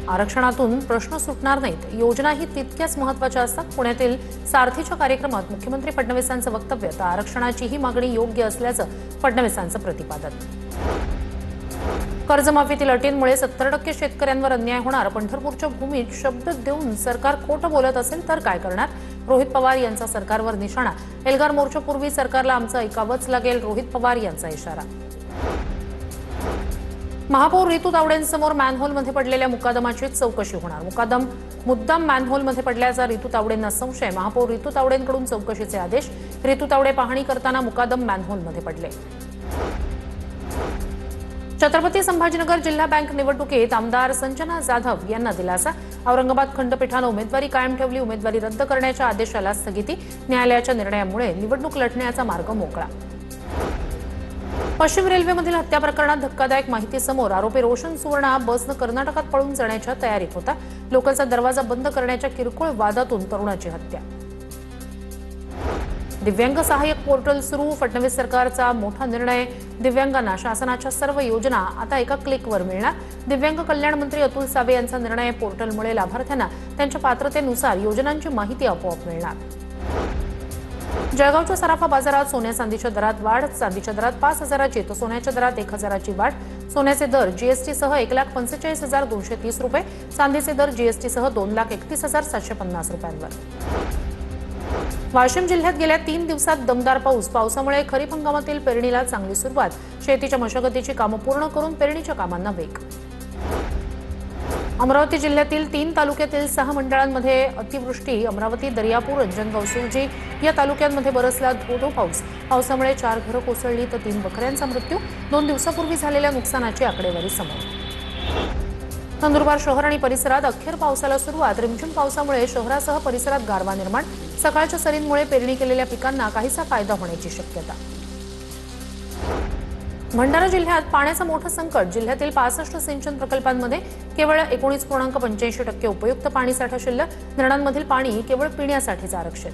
आरक्षणातून प्रश्न सुटणार नाहीत, योजनाही तितक्याच महत्त्वाच्या असतात. पुण्यातील सारथीच्या कार्यक्रमात मुख्यमंत्री फडणवीसांचं वक्तव्य, तर आरक्षणाचीही मागणी योग्य असल्याचं फडणवीसांचं प्रतिपादन. कर्जमाफीतील अटींमुळे 70% शेतकऱ्यांवर अन्याय होणार. पंढरपूरच्या भूमीत शब्द देऊन सरकार खोटं बोलत असेल तर काय करणार? रोहित पवार यांचा सरकारवर निशाणा. एल्गार मोर्चापूर्वी सरकारला आमचं ऐकावंच लागेल, रोहित पवार यांचा इशारा. महापौर रितू तावडेंसमोर मॅनहोलमध्ये पडलेल्या मुकादमाची चौकशी होणार. मुद्दाम मॅनहोलमध्ये पडल्याचा रितू तावडेंना संशय. महापौर रितू तावडेंकडून चौकशीचे आदेश. रितू तावडे पाहणी करताना मुकादम मॅनहोलमध्ये पडले. छत्रपती संभाजीनगर जिल्हा बँक निवडणुकीत आमदार संजना जाधव यांना दिलासा. औरंगाबाद खंडपीठानं उमेदवारी कायम ठेवली. उमेदवारी रद्द करण्याच्या आदेशाला स्थगिती. न्यायालयाच्या निर्णयामुळे निवडणूक लढण्याचा मार्ग मोकळा. पश्चिम रेल्वेमधील हत्या प्रकरणात धक्कादायक माहिती समोर. आरोपी रोशन सुवर्णा बसनं कर्नाटकात पळून जाण्याच्या तयारीत होता. लोकलचा दरवाजा बंद करण्याच्या किरकोळ वादातून तरुणाची हत्या. दिव्यांग सहाय्यक पोर्टल सुरू. फडणवीस सरकारचा मोठा निर्णय. दिव्यांगांना शासनाच्या सर्व योजना आता एका क्लिकवर मिळणार. दिव्यांग कल्याण मंत्री अतुल सावे यांचा निर्णय. पोर्टलमुळे लाभार्थ्यांना त्यांच्या पात्रतेनुसार योजनांची माहिती आपोआप मिळणार. जळगावच्या सराफा बाजारात सोन्या चांदीच्या दरात वाढ. चांदीच्या दरात 5,000ची तर सोन्याच्या दरात 1,000ची वाढ. सोन्याचे दर जीएसटीसह 1,45,230 रुपये. चांदीचे दर जीएसटीसह 2,31,750 रुपयांवर. वाशिम जिल्ह्यात गेल्या 3 दिवसात दमदार पाऊस. पावसामुळे खरीप हंगामातील पेरणीला चांगली सुरुवात. शेतीच्या मशागतीची कामं पूर्ण करून पेरणीच्या कामांना वेग. अमरावती जिल्ह्यातील 3 तालुक्यातील 6 मंडळांमध्ये अतिवृष्टी. अमरावती, दर्यापूर, अंजनगाव, सुरजी या तालुक्यांमध्ये बरसला धो-धो पाऊस. पावसामुळे 4 घरं कोसळली तर 3 बकऱ्यांचा मृत्यू. 2 दिवसापूर्वी झालेल्या नुकसानाची आकडेवारी समोर. नंदुरबार शहर आणि परिसरात अखेर पावसाला सुरुवात. रिमझिम पावसामुळे शहरासह परिसरात गारवा निर्माण. सकाळच्या सरींमुळे पेरणी केलेल्या पिकांना काहीसा फायदा होण्याची शक्यता. भंडारा जिल्ह्यात पाण्याचं मोठं संकट. जिल्ह्यातील 65 सिंचन प्रकल्पांमध्ये केवळ 19.85% उपयुक्त पाणीसाठा शिल्लक. धरणांमधील पाणी केवळ पिण्यासाठीच आरक्षित.